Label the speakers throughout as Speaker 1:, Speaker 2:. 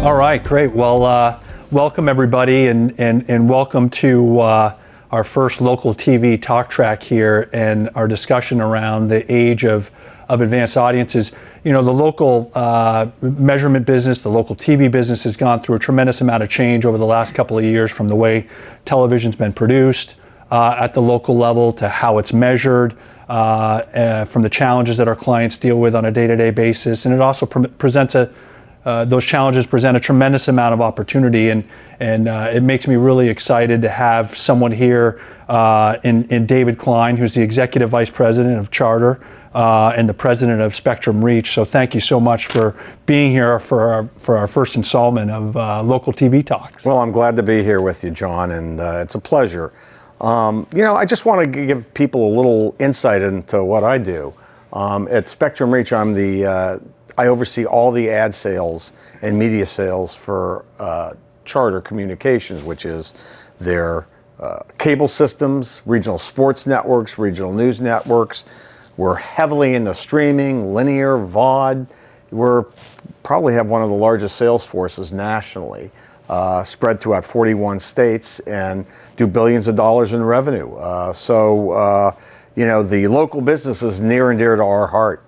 Speaker 1: All right, great. Well, welcome everybody, and welcome to our first local TV talk track here, and our discussion around the age of advanced audiences. You know, the local measurement business, the local TV business has gone through a tremendous amount of change over the last couple of years, from the way television's been produced at the local level to how it's measured, from the challenges that our clients deal with on a day-to-day basis, and it also presents those challenges present a tremendous amount of opportunity, and it makes me really excited to have someone here in David Kline, who's the Executive Vice President of Charter and the President of Spectrum Reach. So thank you so much for being here for our first installment of Local TV Talks.
Speaker 2: Well, I'm glad to be here with you, John, and it's a pleasure. I just want to give people a little insight into what I do. At Spectrum Reach, I oversee all the ad sales and media sales for Charter Communications, which is their cable systems, regional sports networks, regional news networks. We're heavily into streaming, linear, VOD. We're probably have one of the largest sales forces nationally, spread throughout 41 states, and do billions of dollars in revenue. The local business is near and dear to our heart.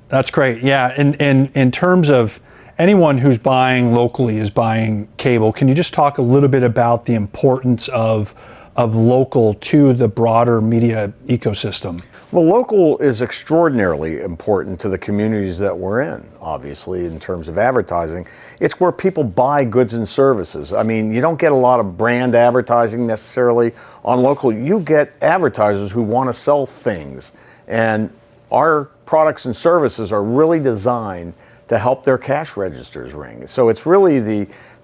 Speaker 1: That's great. Yeah, in terms of anyone who's buying locally is buying cable, can you just talk a little bit about the importance of local to the broader media ecosystem?
Speaker 2: Well, local is extraordinarily important to the communities that we're in, obviously, in terms of advertising. It's where people buy goods and services. I mean, you don't get a lot of brand advertising necessarily on local. You get advertisers who want to sell things, and our products and services are really designed to help their cash registers ring. So it's really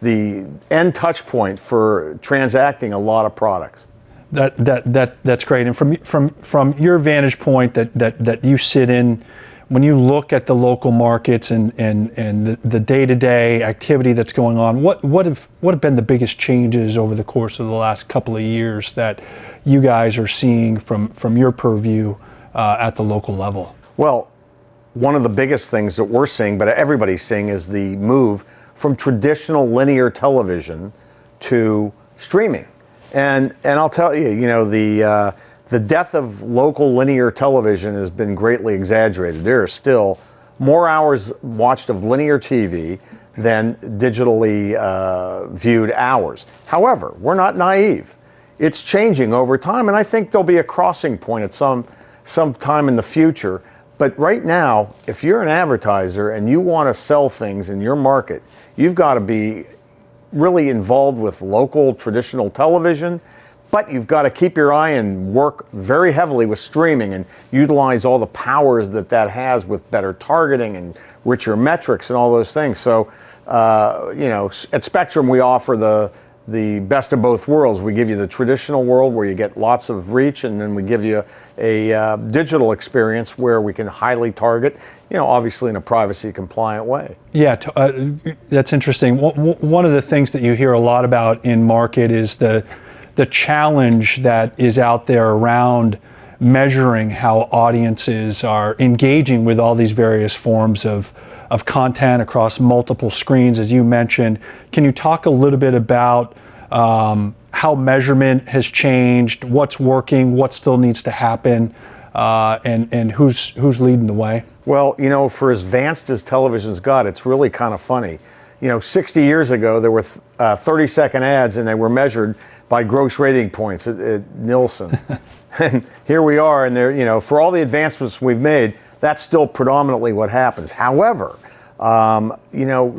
Speaker 2: the end touch point for transacting a lot of products.
Speaker 1: That's great. And from your vantage point that you sit in, when you look at the local markets and the day-to-day activity that's going on, what have been the biggest changes over the course of the last couple of years that you guys are seeing from your purview at the local level?
Speaker 2: Well, one of the biggest things that we're seeing, but everybody's seeing, is the move from traditional linear television to streaming. And I'll tell you, the death of local linear television has been greatly exaggerated. There are still more hours watched of linear TV than digitally viewed hours. However, we're not naive. It's changing over time, and I think there'll be a crossing point at some time in the future. But right now, if you're an advertiser and you want to sell things in your market, you've got to be really involved with local traditional television, but you've got to keep your eye and work very heavily with streaming and utilize all the powers that has with better targeting and richer metrics and all those things. So, at Spectrum, we offer the best of both worlds. We give you the traditional world where you get lots of reach, and then we give you a digital experience where we can highly target, obviously in a privacy compliant way.
Speaker 1: Yeah, that's interesting. One of the things that you hear a lot about in market is the challenge that is out there around measuring how audiences are engaging with all these various forms of content across multiple screens, as you mentioned. Can you talk a little bit about how measurement has changed, what's working, what still needs to happen, and who's leading the way?
Speaker 2: Well, for as advanced as television's got, it's really kind of funny. 60 years ago, there were 30-second ads, and they were measured by gross rating points at Nielsen. And here we are, and for all the advancements we've made, that's still predominantly what happens. However,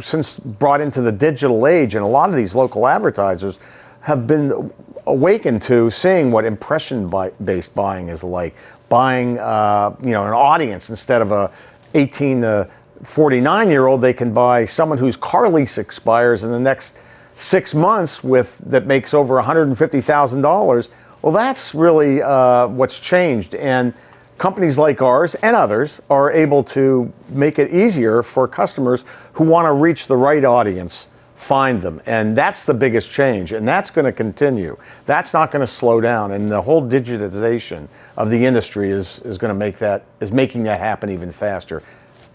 Speaker 2: since brought into the digital age, and a lot of these local advertisers have been awakened to seeing what impression-based buying is like. Buying, an audience instead of a 18 to 49-year-old, they can buy someone whose car lease expires in the next 6 months that makes over $150,000. Well, that's really what's changed, and companies like ours and others are able to make it easier for customers who want to reach the right audience, find them. And that's the biggest change, and that's going to continue. That's not going to slow down, and the whole digitization of the industry is making that happen even faster.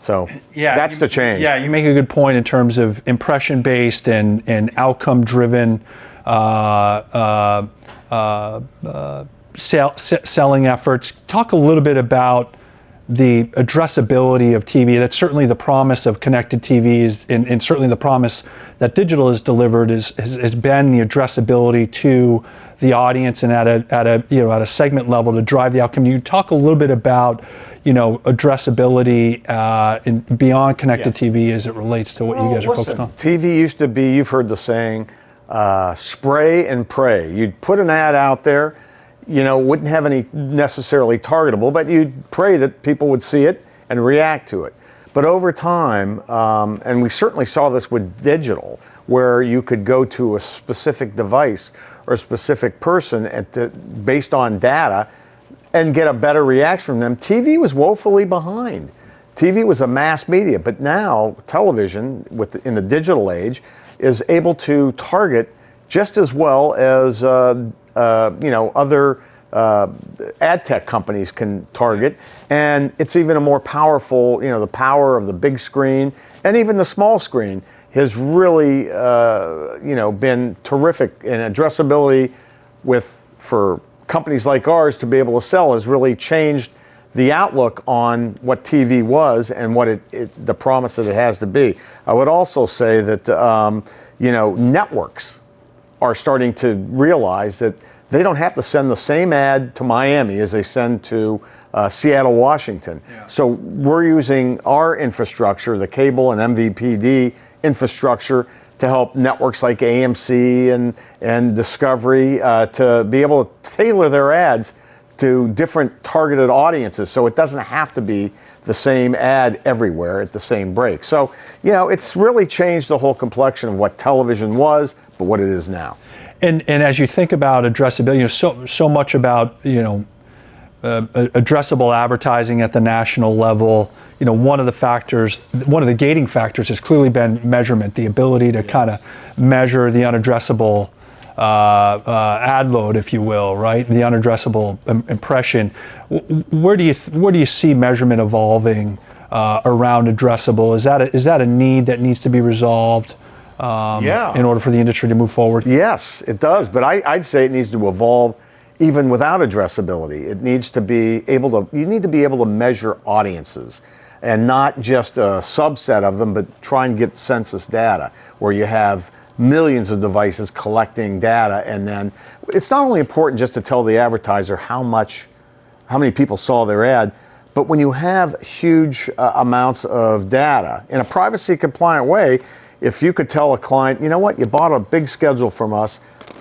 Speaker 2: So
Speaker 1: Yeah,
Speaker 2: that's the change.
Speaker 1: Yeah, you make a good point in terms of impression-based and outcome-driven selling efforts. Talk a little bit about the addressability of TV. That's certainly the promise of connected TVs, and certainly the promise that digital has delivered has been the addressability to the audience and at a segment level to drive the outcome. You talk a little bit about addressability beyond connected TV as it relates to what you guys are focused on.
Speaker 2: TV used to be, you've heard the saying, spray and pray. You'd put an ad out there, wouldn't have any necessarily targetable, but you'd pray that people would see it and react to it. But over time, and we certainly saw this with digital, where you could go to a specific device or a specific person based on data and get a better reaction from them. TV was woefully behind. TV was a mass media, but now television, in the digital age, is able to target just as well as other ad tech companies can target, and it's even a more powerful. The power of the big screen and even the small screen has really been terrific, and addressability for companies like ours to be able to sell has really changed the outlook on what TV was and what the promise that it has to be. I would also say that networks are starting to realize that they don't have to send the same ad to Miami as they send to Seattle, Washington. Yeah. So we're using our infrastructure, the cable and MVPD infrastructure, to help networks like AMC and Discovery to be able to tailor their ads to different targeted audiences, so it doesn't have to be the same ad everywhere at the same break. So, it's really changed the whole complexion of what television was, but what it is now.
Speaker 1: And as you think about addressability, so much about addressable advertising at the national level. One of the gating factors has clearly been measurement, the ability to kind of measure the unaddressable ad load, if you will, right? The unaddressable impression. Where do you see measurement evolving around addressable? Is that a need that needs to be resolved in order for the industry to move forward?
Speaker 2: Yes, it does. But I'd say it needs to evolve even without addressability. It needs to be you need to be able to measure audiences, and not just a subset of them, but try and get census data where you have millions of devices collecting data. And then it's not only important just to tell the advertiser how many people saw their ad, but when you have huge amounts of data in a privacy compliant way, if you could tell a client, you bought a big schedule from us,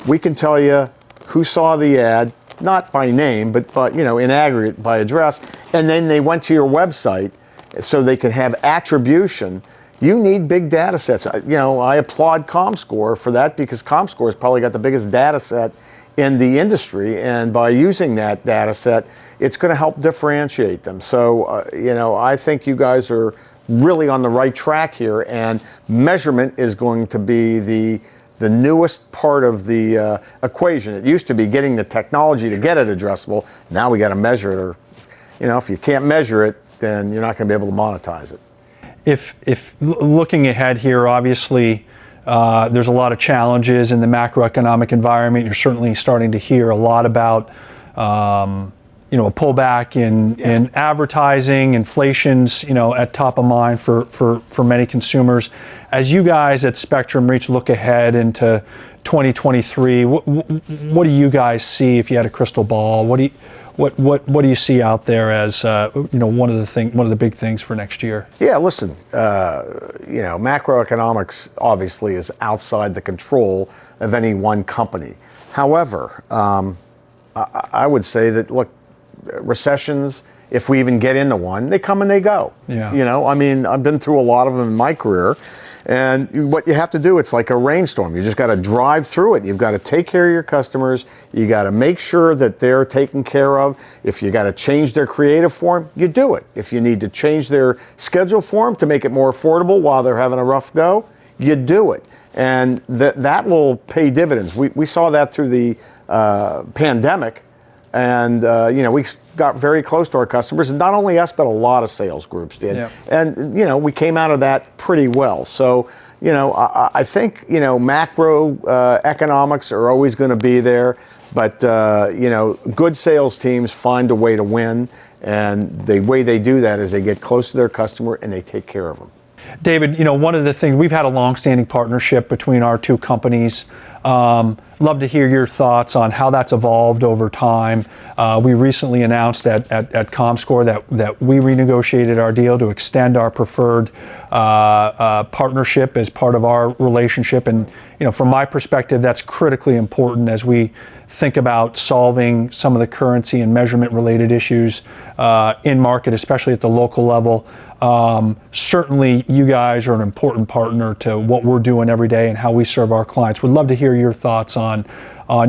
Speaker 2: we can tell you who saw the ad, not by name, but in aggregate by address, and then they went to your website so they can have attribution. You need big data sets. I applaud ComScore for that, because ComScore has probably got the biggest data set in the industry, and by using that data set, it's going to help differentiate them. So, I think you guys are really on the right track here, and measurement is going to be the newest part of the equation. It used to be getting the technology to get it addressable. Now we got to measure it, or if you can't measure it, then you're not going to be able to monetize it.
Speaker 1: If looking ahead here, obviously there's a lot of challenges in the macroeconomic environment. You're certainly starting to hear a lot about a pullback in advertising. Inflation's at top of mind for many consumers. As you guys at Spectrum Reach look ahead into 2023, what do you guys see if you had a crystal ball? What do you see out there as one of the big things for next year?
Speaker 2: Yeah, listen, macroeconomics obviously is outside the control of any one company. However, I would say that, look, recessions, if we even get into one, they come and they go.
Speaker 1: Yeah.
Speaker 2: I've been through a lot of them in my career. And what you have to do, it's like a rainstorm. You just got to drive through it. You've got to take care of your customers. You got to make sure that they're taken care of. If you got to change their creative form, you do it. If you need to change their schedule form to make it more affordable while they're having a rough go, you do it. And that will pay dividends. We saw that through the pandemic. And we got very close to our customers, and not only us, but a lot of sales groups did.
Speaker 1: Yeah.
Speaker 2: And we came out of that pretty well. So I think macro economics are always going to be there, but good sales teams find a way to win, and the way they do that is they get close to their customer and they take care of them.
Speaker 1: David, one of the things, we've had a long-standing partnership between our two companies. Love to hear your thoughts on how that's evolved over time. We recently announced at Comscore that we renegotiated our deal to extend our preferred partnership as part of our relationship. And from my perspective, that's critically important as we think about solving some of the currency and measurement related issues in market, especially at the local level. Certainly you guys are an important partner to what we're doing every day and how we serve our clients. Would love to hear your thoughts on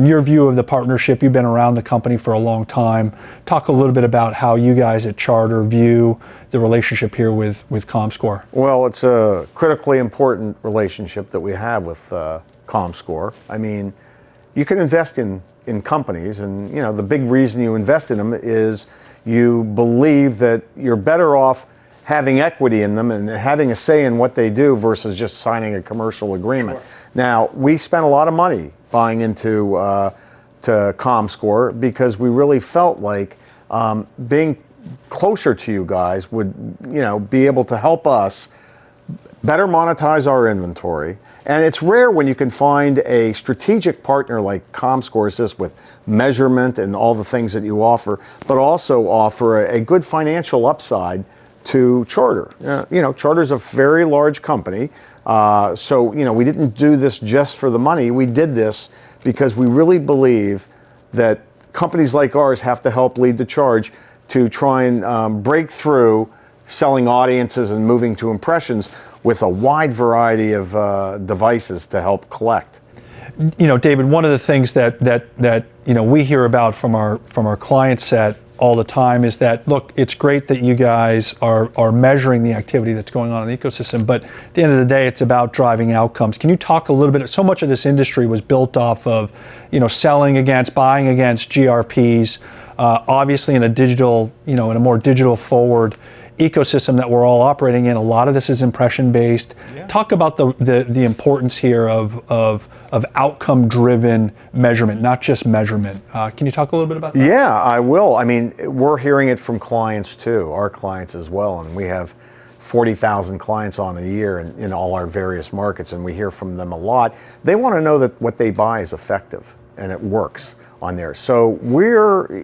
Speaker 1: your view of the partnership. You've been around the company for a long time. Talk a little bit about how you guys at Charter view the relationship here with Comscore.
Speaker 2: Well, it's a critically important relationship that we have with Comscore. I mean, you can invest in companies, and the big reason you invest in them is you believe that you're better off having equity in them and having a say in what they do versus just signing a commercial agreement. Sure. Now, we spent a lot of money buying into to Comscore because we really felt like being closer to you guys would be able to help us better monetize our inventory. And it's rare when you can find a strategic partner like Comscore assist with measurement and all the things that you offer, but also offer a good financial upside to Charter. Charter's a very large company, so we didn't do this just for the money. We did this because we really believe that companies like ours have to help lead the charge to try and break through selling audiences and moving to impressions with a wide variety of devices to help collect.
Speaker 1: David, one of the things that we hear about from our client set all the time is that, look, it's great that you guys are measuring the activity that's going on in the ecosystem, but at the end of the day, it's about driving outcomes. Can you talk a little bit? So much of this industry was built off of, buying against GRPs, obviously in a digital, in a more digital forward ecosystem that we're all operating in. A lot of this is impression based. Yeah. Talk about the importance here of outcome driven measurement, not just measurement. Can you talk a little bit about that?
Speaker 2: Yeah, I will. I mean, we're hearing it from clients too, our clients as well, and we have 40,000 clients on a year in all our various markets, and we hear from them a lot. They want to know that what they buy is effective and it works on there. So we're,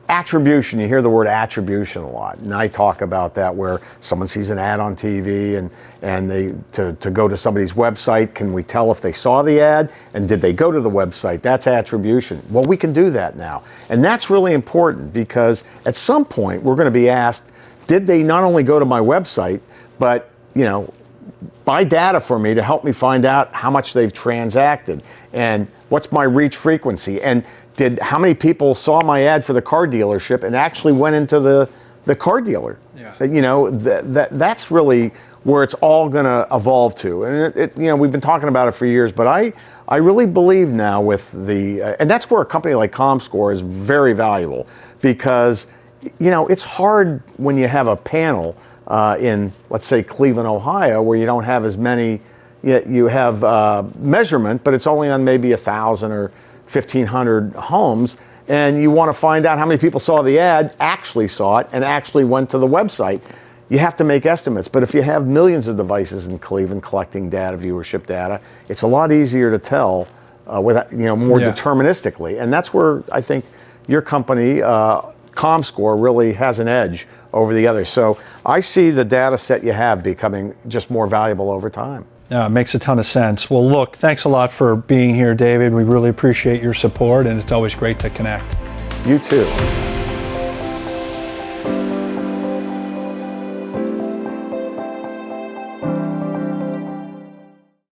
Speaker 2: attribution, you hear the word attribution a lot, and I talk about that where someone sees an ad on TV and they to go to somebody's website, can we tell if they saw the ad and did they go to the website? That's attribution. Well, we can do that now, and that's really important because at some point we're going to be asked, did they not only go to my website, but buy data for me to help me find out how much they've transacted and what's my reach frequency, and how many people saw my ad for the car dealership and actually went into the car dealer? Yeah. That's really where it's all going to evolve to. And we've been talking about it for years, but I really believe now with and that's where a company like Comscore is very valuable because it's hard when you have a panel in, let's say, Cleveland, Ohio, where you don't have as many. You have measurement, but it's only on maybe 1,000 or 1,500 homes, and you want to find out how many people saw the ad, actually saw it, and actually went to the website. You have to make estimates, but if you have millions of devices in Cleveland collecting data, viewership data, it's a lot easier to tell more deterministically, and that's where I think your company, Comscore, really has an edge over the others. So I see the data set you have becoming just more valuable over time.
Speaker 1: Yeah, it makes a ton of sense. Well, look, thanks a lot for being here, David. We really appreciate your support, and it's always great to connect.
Speaker 2: You too.